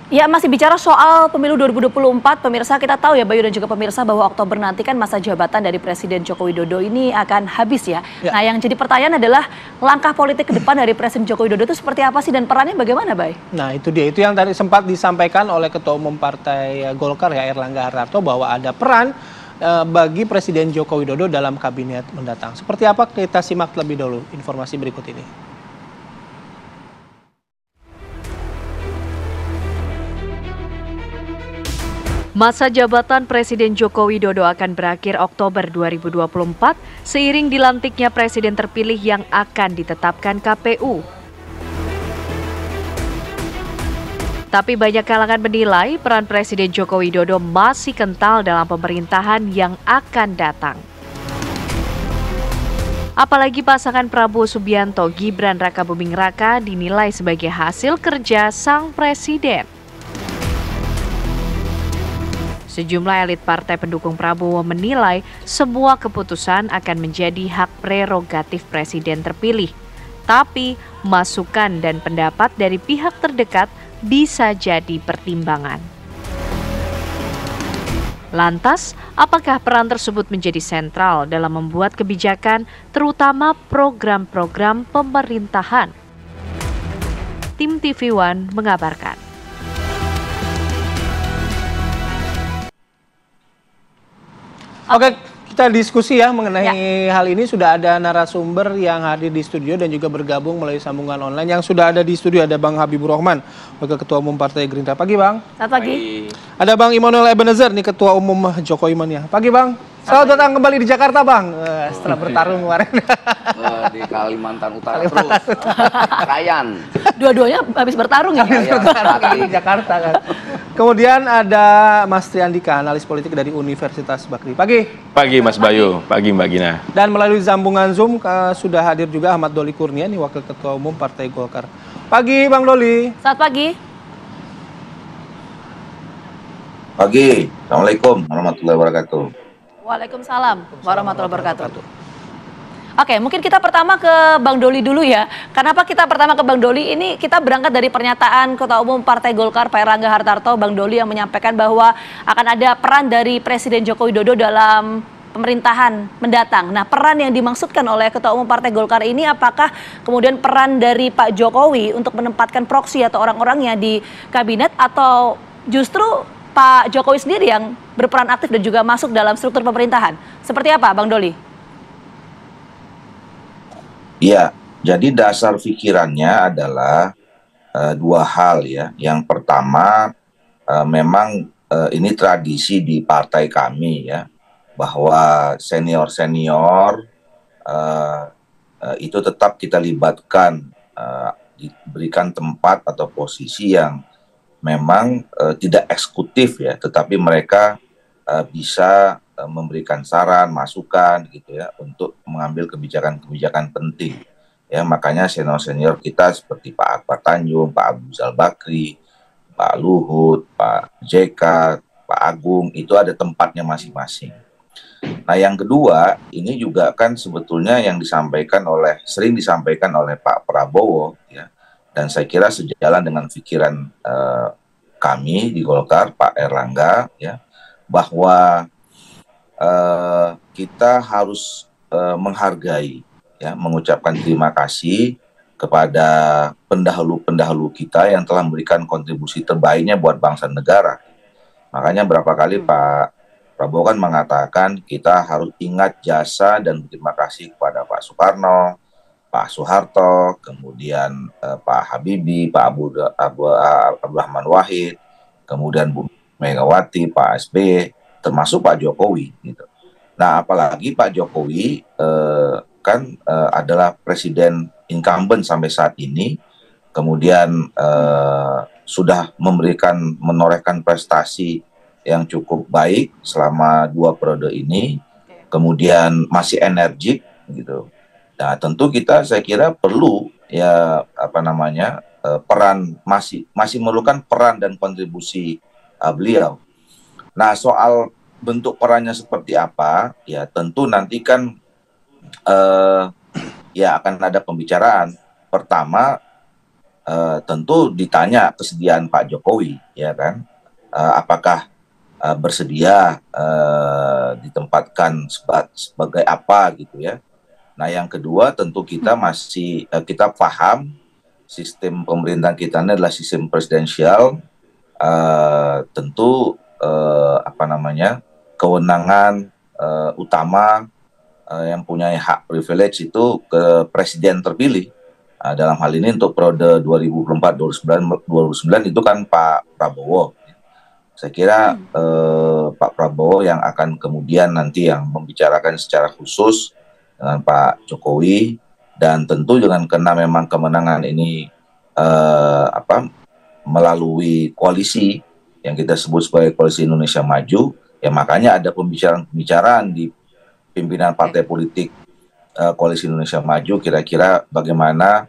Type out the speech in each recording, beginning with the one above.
Ya, masih bicara soal pemilu 2024, pemirsa kita tahu ya Bayu dan juga pemirsa bahwa Oktober nanti kan masa jabatan dari Presiden Joko Widodo ini akan habis ya. Ya. Nah, yang jadi pertanyaan adalah langkah politik ke depan dari Presiden Joko Widodo itu seperti apa sih dan perannya bagaimana, Bay? Nah itu dia, itu yang tadi sempat disampaikan oleh Ketua Umum Partai Golkar ya Erlangga Hartarto bahwa ada peran bagi Presiden Joko Widodo dalam kabinet mendatang. Seperti apa kita simak lebih dulu informasi berikut ini. Masa jabatan Presiden Joko Widodo akan berakhir Oktober 2024 seiring dilantiknya presiden terpilih yang akan ditetapkan KPU. Tapi banyak kalangan menilai peran Presiden Joko Widodo masih kental dalam pemerintahan yang akan datang. Apalagi pasangan Prabowo Subianto Gibran Rakabuming Raka dinilai sebagai hasil kerja sang presiden. Sejumlah elit partai pendukung Prabowo menilai semua keputusan akan menjadi hak prerogatif presiden terpilih. Tapi masukan dan pendapat dari pihak terdekat bisa jadi pertimbangan. Lantas, apakah peran tersebut menjadi sentral dalam membuat kebijakan, terutama program-program pemerintahan? Tim TV One mengabarkan. Oke, kita diskusi ya mengenai hal ini. Sudah ada narasumber yang hadir di studio dan juga bergabung melalui sambungan online. Yang sudah ada di studio ada Bang Habibur Rahman, Wakil Ketua Umum Partai Gerindra. Pagi Bang. Selamat pagi. Ada Bang Immanuel Ebenezer nih Ketua Umum Jokowi Mania. Pagi Bang. Selamat datang kembali di Jakarta Bang. Setelah bertarung kemarin. Di Kalimantan Utara terus. Kayan. Dua-duanya habis bertarung ya? Di Jakarta kan. Kemudian ada Mas Triandika, analis politik dari Universitas Bakri. Pagi. Pagi Mas Bayu, pagi Mbak Gina. Dan melalui sambungan Zoom sudah hadir juga Ahmad Doli Kurnia nih Wakil Ketua Umum Partai Golkar. Pagi Bang Doli. Selamat pagi. Pagi, Assalamualaikum warahmatullahi wabarakatuh. Waalaikumsalam warahmatullahi wabarakatuh. Oke, mungkin kita pertama ke Bang Doli dulu ya. Kenapa kita pertama ke Bang Doli? Ini kita berangkat dari pernyataan Ketua Umum Partai Golkar Pak Erlangga Hartarto, Bang Doli yang menyampaikan bahwa akan ada peran dari Presiden Joko Widodo dalam pemerintahan mendatang. Nah, peran yang dimaksudkan oleh Ketua Umum Partai Golkar ini apakah kemudian peran dari Pak Jokowi untuk menempatkan proksi atau orang-orangnya di kabinet, atau justru Pak Jokowi sendiri yang berperan aktif dan juga masuk dalam struktur pemerintahan? Seperti apa Bang Doli? Iya, jadi dasar pikirannya adalah dua hal ya. Yang pertama, memang ini tradisi di partai kami ya, bahwa senior-senior itu tetap kita libatkan, diberikan tempat atau posisi yang memang tidak eksekutif ya, tetapi mereka bisa memberikan saran, masukan gitu ya untuk mengambil kebijakan-kebijakan penting. Ya, makanya senior-senior kita seperti Pak Akbar Tanjung, Pak Abu Rizal Bakri, Pak Luhut, Pak JK, Pak Agung, itu ada tempatnya masing-masing. Nah, yang kedua, ini juga kan sebetulnya yang sering disampaikan oleh Pak Prabowo ya, dan saya kira sejalan dengan pikiran kami di Golkar, Pak Erlangga ya, bahwa kita harus menghargai ya, mengucapkan terima kasih kepada pendahulu-pendahulu kita yang telah memberikan kontribusi terbaiknya buat bangsa dan negara. Makanya berapa kali Pak Prabowo kan mengatakan kita harus ingat jasa dan berterima kasih kepada Pak Soekarno, Pak Soeharto, kemudian Pak Habibie, Pak Abdurrahman Wahid, kemudian Bu Megawati, Pak SBY, termasuk Pak Jokowi gitu. Nah, apalagi Pak Jokowi adalah presiden incumbent sampai saat ini, kemudian sudah menorehkan prestasi yang cukup baik selama 2 periode ini, kemudian masih energik gitu. Nah, tentu saya kira perlu ya peran masih memerlukan peran dan kontribusi beliau. Nah, soal bentuk perannya seperti apa, ya tentu nanti kan ya akan ada pembicaraan. Pertama, tentu ditanya kesediaan Pak Jokowi, ya kan, apakah bersedia ditempatkan sebagai apa gitu ya. Nah yang kedua tentu kita masih kita paham sistem pemerintahan kita ini adalah sistem presidensial, tentu kewenangan utama yang punya hak privilege itu ke presiden terpilih. Dalam hal ini untuk periode 2024-2029 itu kan Pak Prabowo. Saya kira Pak Prabowo yang akan kemudian nanti yang membicarakan secara khusus dengan Pak Jokowi, dan tentu dengan karena memang kemenangan ini melalui koalisi yang kita sebut sebagai Koalisi Indonesia Maju, ya makanya ada pembicaraan di pimpinan partai politik Koalisi Indonesia Maju, kira-kira bagaimana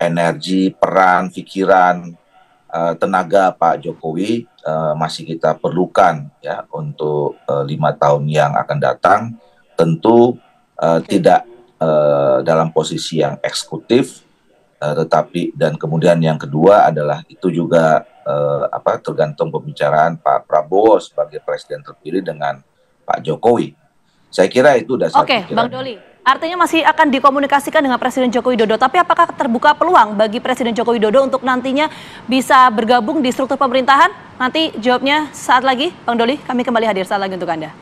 energi, peran, pikiran, tenaga Pak Jokowi masih kita perlukan ya untuk 5 tahun yang akan datang. Tentu tidak dalam posisi yang eksekutif, tetapi dan kemudian yang kedua adalah itu juga tergantung pembicaraan Pak Prabowo sebagai presiden terpilih dengan Pak Jokowi. Saya kira itu dasar pikiran. Oke, Bang Doli. Artinya masih akan dikomunikasikan dengan Presiden Joko Widodo. Tapi apakah terbuka peluang bagi Presiden Joko Widodo untuk nantinya bisa bergabung di struktur pemerintahan? Nanti jawabnya saat lagi, Bang Doli. Kami kembali hadir saat lagi untuk Anda.